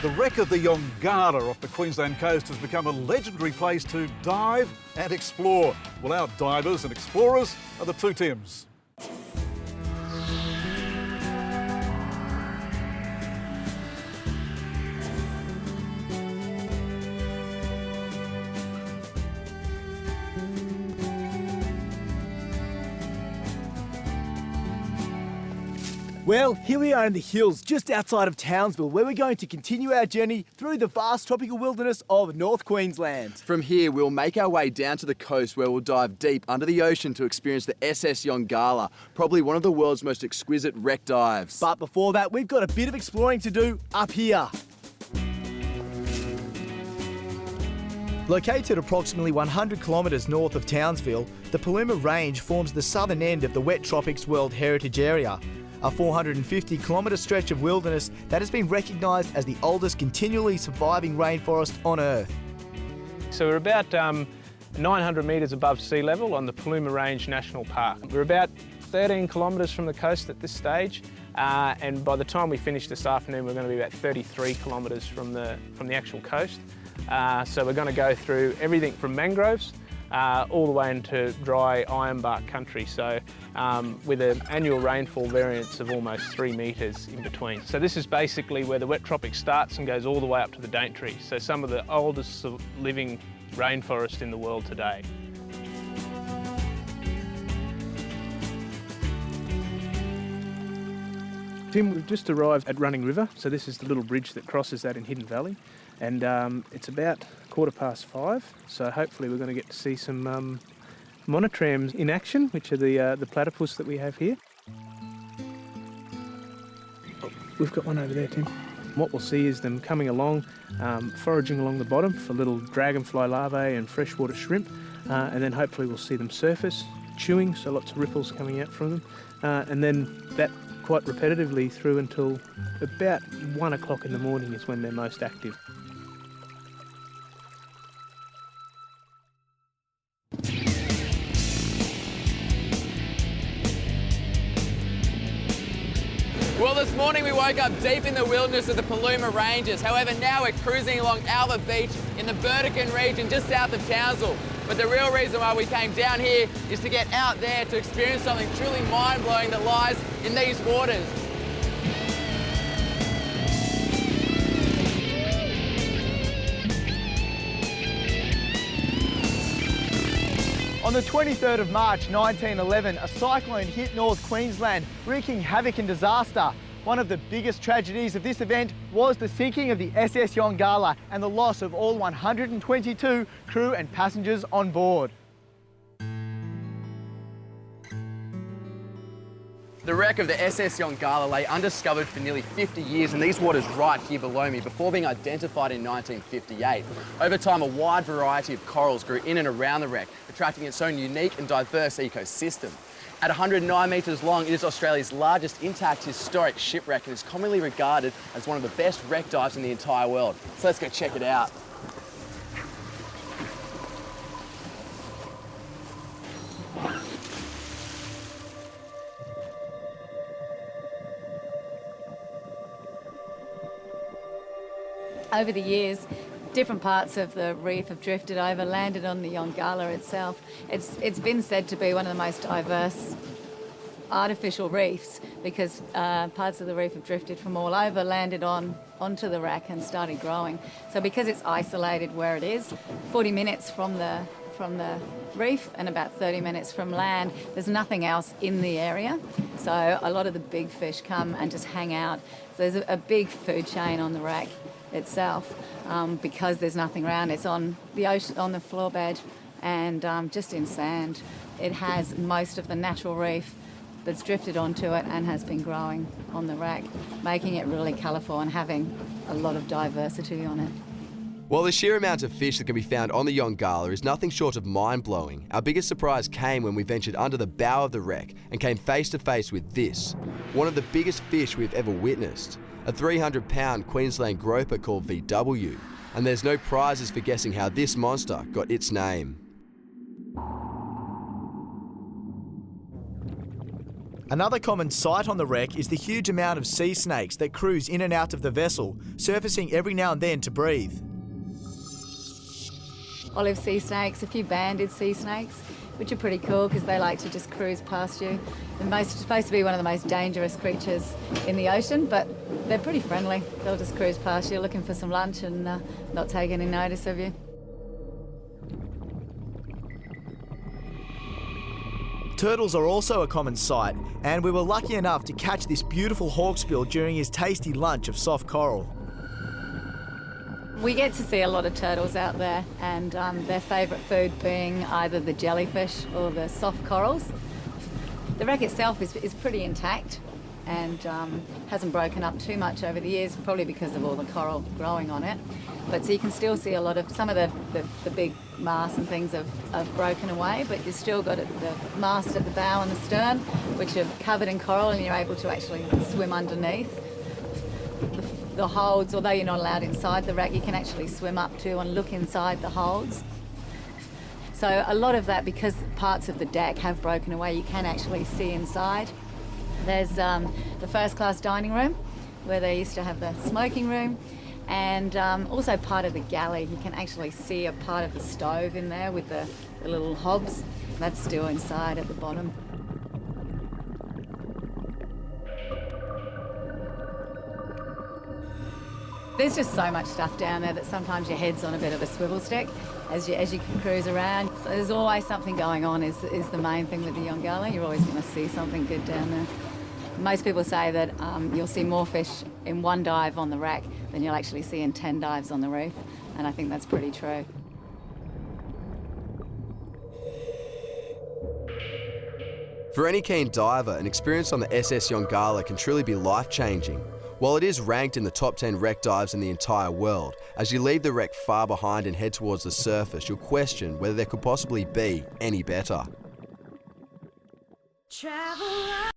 The wreck of the Yongala off the Queensland coast has become a legendary place to dive and explore. Well, our divers and explorers are the two Tims. Well, here we are in the hills just outside of Townsville, where we're going to continue our journey through the vast tropical wilderness of North Queensland. From here, we'll make our way down to the coast where we'll dive deep under the ocean to experience the SS Yongala, probably one of the world's most exquisite wreck dives. But before that, we've got a bit of exploring to do up here. Located approximately 100 kilometres north of Townsville, the Paluma Range forms the southern end of the Wet Tropics World Heritage Area, a 450-kilometre stretch of wilderness that has been recognised as the oldest continually surviving rainforest on Earth. So we're about 900 metres above sea level on the Paluma Range National Park. We're about 13 kilometres from the coast at this stage, and by the time we finish this afternoon, we're going to be about 33 kilometres from the actual coast. So we're going to go through everything from mangroves all the way into dry ironbark country, so with an annual rainfall variance of almost 3 metres in between. So this is basically where the wet tropics starts and goes all the way up to the Daintree, so some of the oldest living rainforest in the world today. Tim, we've just arrived at Running River, so this is the little bridge that crosses that in Hidden Valley, and it's about 5:15, so hopefully we're going to get to see some monotrams in action, which are the platypus that we have here. Oh, we've got one over there, Tim. What we'll see is them coming along, foraging along the bottom for little dragonfly larvae and freshwater shrimp, and then hopefully we'll see them surface, chewing, so lots of ripples coming out from them, and then that quite repetitively through until about 1 o'clock in the morning is when they're most active. Well, this morning we woke up deep in the wilderness of the Paluma Ranges. However, now we're cruising along Alba Beach in the Burdekin region just south of Townsville. But the real reason why we came down here is to get out there to experience something truly mind-blowing that lies in these waters. On the 23rd of March 1911, a cyclone hit North Queensland, wreaking havoc and disaster. One of the biggest tragedies of this event was the sinking of the SS Yongala and the loss of all 122 crew and passengers on board. The wreck of the SS Yongala lay undiscovered for nearly 50 years in these waters right here below me before being identified in 1958. Over time, a wide variety of corals grew in and around the wreck, attracting its own unique and diverse ecosystem. At 109 metres long, it is Australia's largest intact historic shipwreck and is commonly regarded as one of the best wreck dives in the entire world. So let's go check it out. Over the years, different parts of the reef have drifted over, landed on the Yongala itself. It's been said to be one of the most diverse artificial reefs because parts of the reef have drifted from all over, landed onto the wreck and started growing. So because it's isolated where it is, 40 minutes from the reef and about 30 minutes from land, there's nothing else in the area. So a lot of the big fish come and just hang out. So there's a big food chain on the wreck itself because there's nothing around. It's on the ocean, on the floor bed, and just in sand. It has most of the natural reef that's drifted onto it and has been growing on the wreck, making it really colourful and having a lot of diversity on it. While the sheer amount of fish that can be found on the Yongala is nothing short of mind-blowing, our biggest surprise came when we ventured under the bow of the wreck and came face to face with this, one of the biggest fish we've ever witnessed. A 300-pound Queensland groper called VW, and there's no prizes for guessing how this monster got its name. Another common sight on the wreck is the huge amount of sea snakes that cruise in and out of the vessel, surfacing every now and then to breathe. Olive sea snakes, a few banded sea snakes, which are pretty cool because they like to just cruise past you. They're supposed to be one of the most dangerous creatures in the ocean, but they're pretty friendly. They'll just cruise past you looking for some lunch and not take any notice of you. Turtles are also a common sight, and we were lucky enough to catch this beautiful hawksbill during his tasty lunch of soft coral. We get to see a lot of turtles out there, and their favourite food being either the jellyfish or the soft corals. The wreck itself is pretty intact and hasn't broken up too much over the years, probably because of all the coral growing on it. But so you can still see some of the big masts and things have broken away, but you've still got the mast at the bow and the stern, which are covered in coral, and you're able to actually swim underneath. The holds, although you're not allowed inside the wreck, you can actually swim up to and look inside the holds. So a lot of that, because parts of the deck have broken away, you can actually see inside. There's the first class dining room, where they used to have the smoking room, and also part of the galley. You can actually see a part of the stove in there with the little hobs. That's still inside at the bottom. There's just so much stuff down there that sometimes your head's on a bit of a swivel stick as you cruise around. So there's always something going on is the main thing with the Yongala. You're always going to see something good down there. Most people say that you'll see more fish in one dive on the wreck than you'll actually see in 10 dives on the reef, and I think that's pretty true. For any keen diver, an experience on the SS Yongala can truly be life-changing. While it is ranked in the top 10 wreck dives in the entire world, as you leave the wreck far behind and head towards the surface, you'll question whether there could possibly be any better. Travel